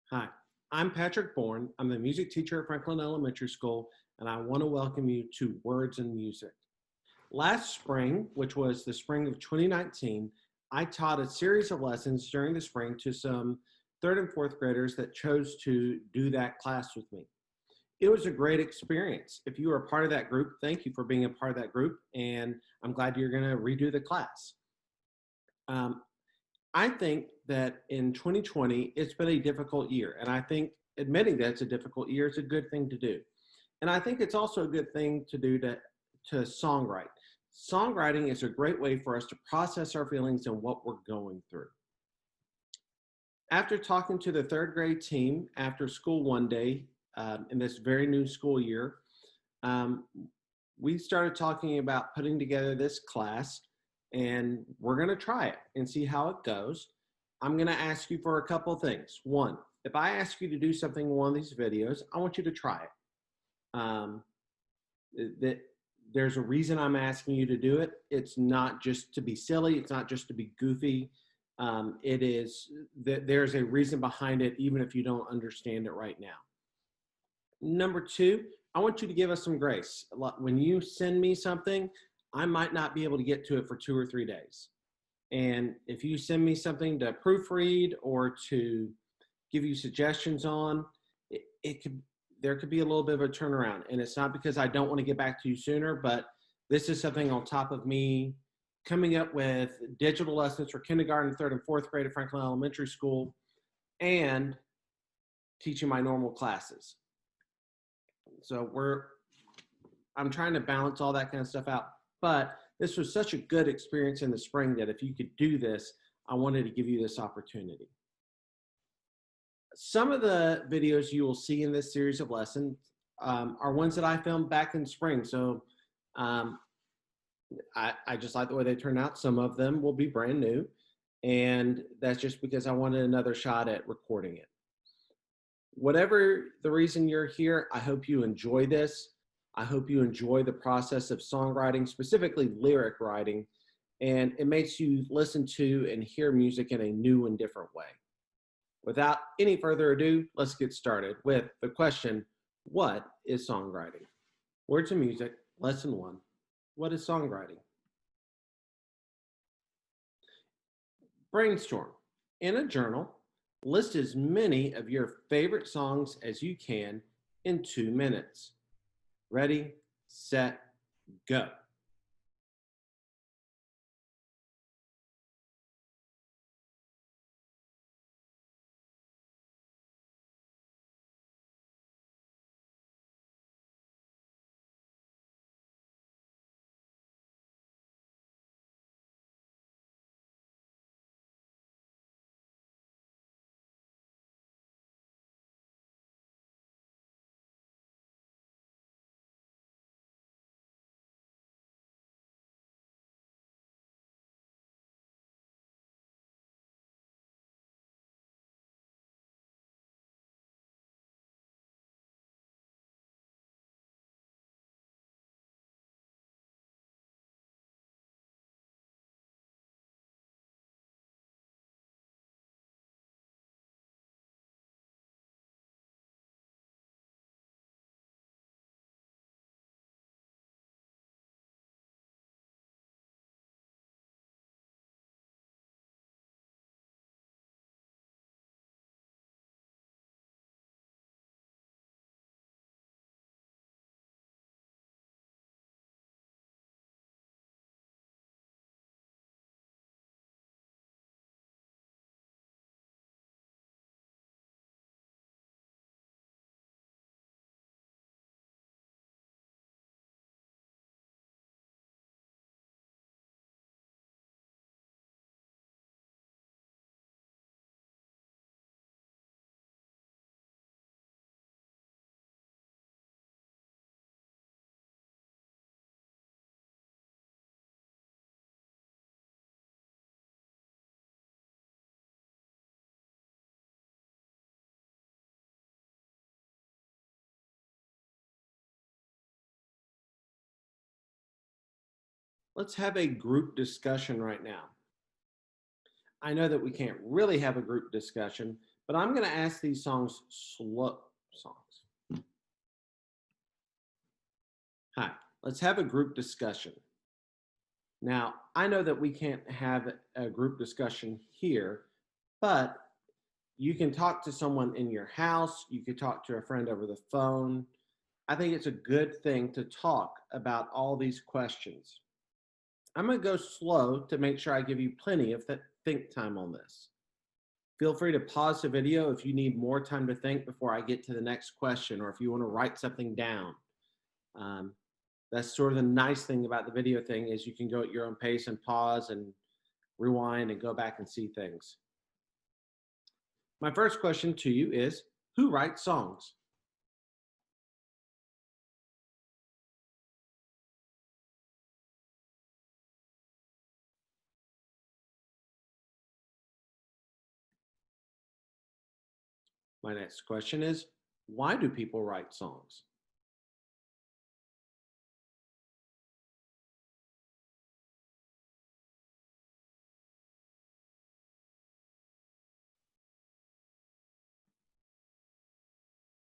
Hi, I'm Patrick Bourne. I'm the music teacher at Franklin Elementary School, and I want to welcome you to Words and Music. Last spring, which was the spring of 2019, I taught a series of lessons during the spring to some third and fourth graders that chose to do that class with me. It was a great experience. If you were a part of that group, thank you for being a part of that group, and I'm glad you're going to redo the class. Um, I think that in 2020, it's been a difficult year. And I think admitting that it's a difficult year is a good thing to do. And I think it's also a good thing to do to songwrite. Songwriting is a great way for us to process our feelings and what we're going through. After talking to the third grade team after school one day in this very new school year, um, we started talking about putting together this class, and we're going to try it and see how it goes. I'm going to ask you for a couple of things. One, if I ask you to do something in one of these videos, I want you to try it. That there's a reason I'm asking you to do it. It's not just to be silly. It's not just to be goofy. It is that there's a reason behind it, even if you don't understand it right now. Number two, I want you to give us some grace. When you send me something, I might not be able to get to it for 2 or 3 days. And if you send me something to proofread or to give you suggestions on, there could be a little bit of a turnaround. And it's not because I don't want to get back to you sooner, but this is something on top of me coming up with digital lessons for kindergarten, third and fourth grade at Franklin Elementary School, and teaching my normal classes. So I'm trying to balance all that kind of stuff out. But this was such a good experience in the spring that if you could do this, I wanted to give you this opportunity. Some of the videos you will see in this series of lessons are ones that I filmed back in spring. So I just like the way they turn out. Some of them will be brand new. And that's just because I wanted another shot at recording it. Whatever the reason you're here, I hope you enjoy this. I hope you enjoy the process of songwriting, specifically lyric writing, and it makes you listen to and hear music in a new and different way. Without any further ado, let's get started with the question, what is songwriting? Words and Music, Lesson 1. What is songwriting? Brainstorm. In a journal, list as many of your favorite songs as you can in 2 minutes. Ready, set, go. Let's have a group discussion right now. I know that we can't really have a group discussion, but I'm going to ask these slow songs. Hi, let's have a group discussion. Now, I know that we can't have a group discussion here, but you can talk to someone in your house. You could talk to a friend over the phone. I think it's a good thing to talk about all these questions. I'm going to go slow to make sure I give you plenty of think time on this. Feel free to pause the video if you need more time to think before I get to the next question, or if you want to write something down. That's sort of the nice thing about the video thing, is you can go at your own pace and pause and rewind and go back and see things. My first question to you is, who writes songs? My next question is, why do people write songs?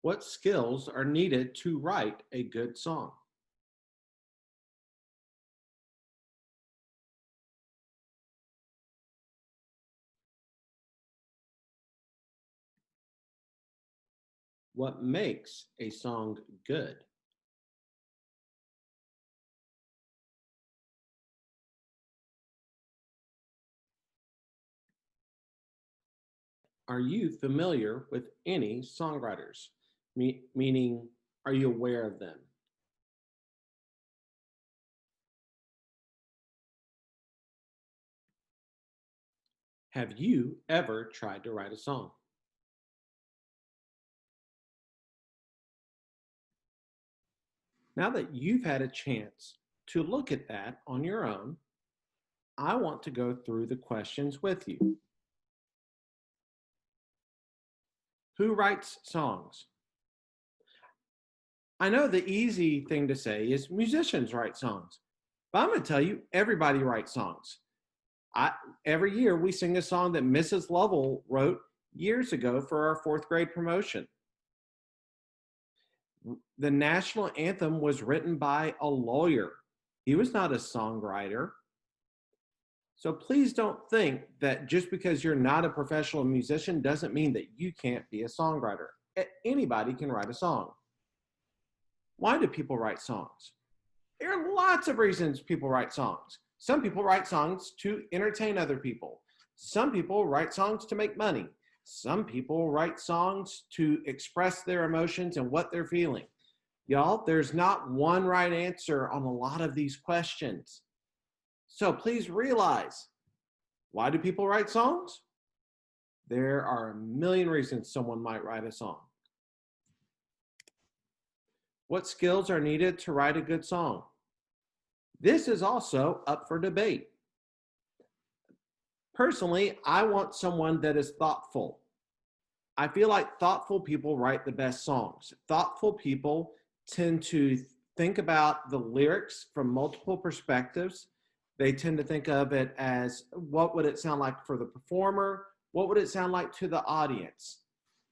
What skills are needed to write a good song? What makes a song good? Are you familiar with any songwriters? Meaning, are you aware of them? Have you ever tried to write a song? Now that you've had a chance to look at that on your own, I want to go through the questions with you. Who writes songs? I know the easy thing to say is musicians write songs, but I'm going to tell you, everybody writes songs. Every year we sing a song that Mrs. Lovell wrote years ago for our fourth grade promotion. The national anthem was written by a lawyer. He was not a songwriter. So please don't think that just because you're not a professional musician doesn't mean that you can't be a songwriter. Anybody can write a song. Why do people write songs? There are lots of reasons people write songs. Some people write songs to entertain other people. Some people write songs to make money. Some people write songs to express their emotions and what they're feeling. Y'all, there's not one right answer on a lot of these questions. So please realize, why do people write songs? There are a million reasons someone might write a song. What skills are needed to write a good song? This is also up for debate. Personally, I want someone that is thoughtful. I feel like thoughtful people write the best songs. Thoughtful people tend to think about the lyrics from multiple perspectives. They tend to think of it as, what would it sound like for the performer? What would it sound like to the audience?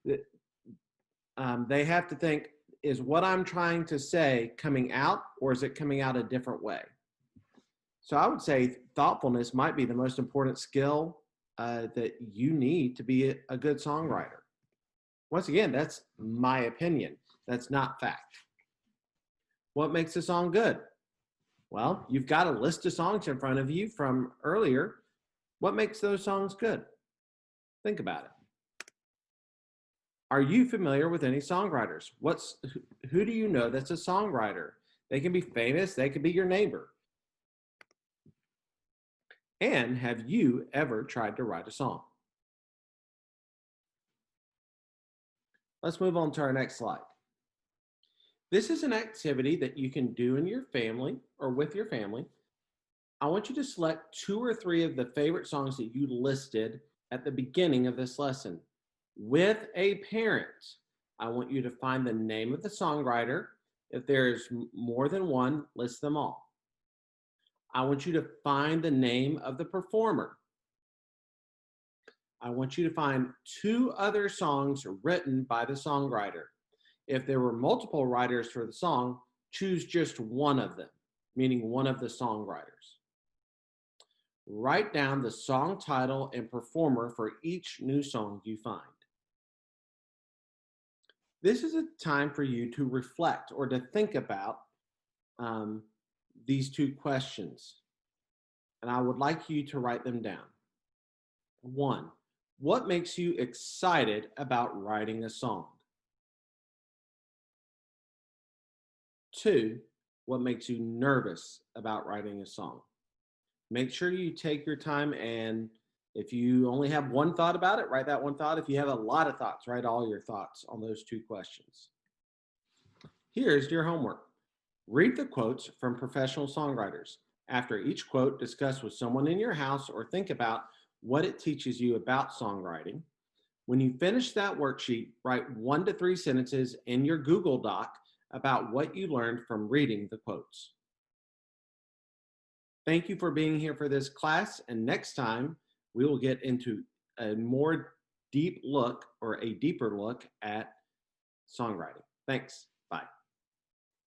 They have to think, is what I'm trying to say coming out, or is it coming out a different way? So I would say thoughtfulness might be the most important skill that you need to be a good songwriter. Once again, that's my opinion. That's not fact. What makes a song good? Well, you've got a list of songs in front of you from earlier. What makes those songs good? Think about it. Are you familiar with any songwriters? Who do you know that's a songwriter? They can be famous, they could be your neighbor. And have you ever tried to write a song? Let's move on to our next slide. This is an activity that you can do in your family or with your family. I want you to select 2 or 3 of the favorite songs that you listed at the beginning of this lesson. With a parent, I want you to find the name of the songwriter. If there's more than one, list them all. I want you to find the name of the performer. I want you to find 2 other songs written by the songwriter. If there were multiple writers for the song, choose just one of them, meaning one of the songwriters. Write down the song title and performer for each new song you find. This is a time for you to reflect or to think about these 2 questions, and I would like you to write them down. 1, what makes you excited about writing a song? 2, what makes you nervous about writing a song? Make sure you take your time, and if you only have one thought about it, write that one thought. If you have a lot of thoughts, write all your thoughts on those 2 questions. Here's your homework. Read the quotes from professional songwriters. After each quote, discuss with someone in your house or think about what it teaches you about songwriting. When you finish that worksheet, write 1 to 3 sentences in your Google Doc about what you learned from reading the quotes. Thank you for being here for this class, and next time we will get into a more deep look or a deeper look at songwriting. Thanks.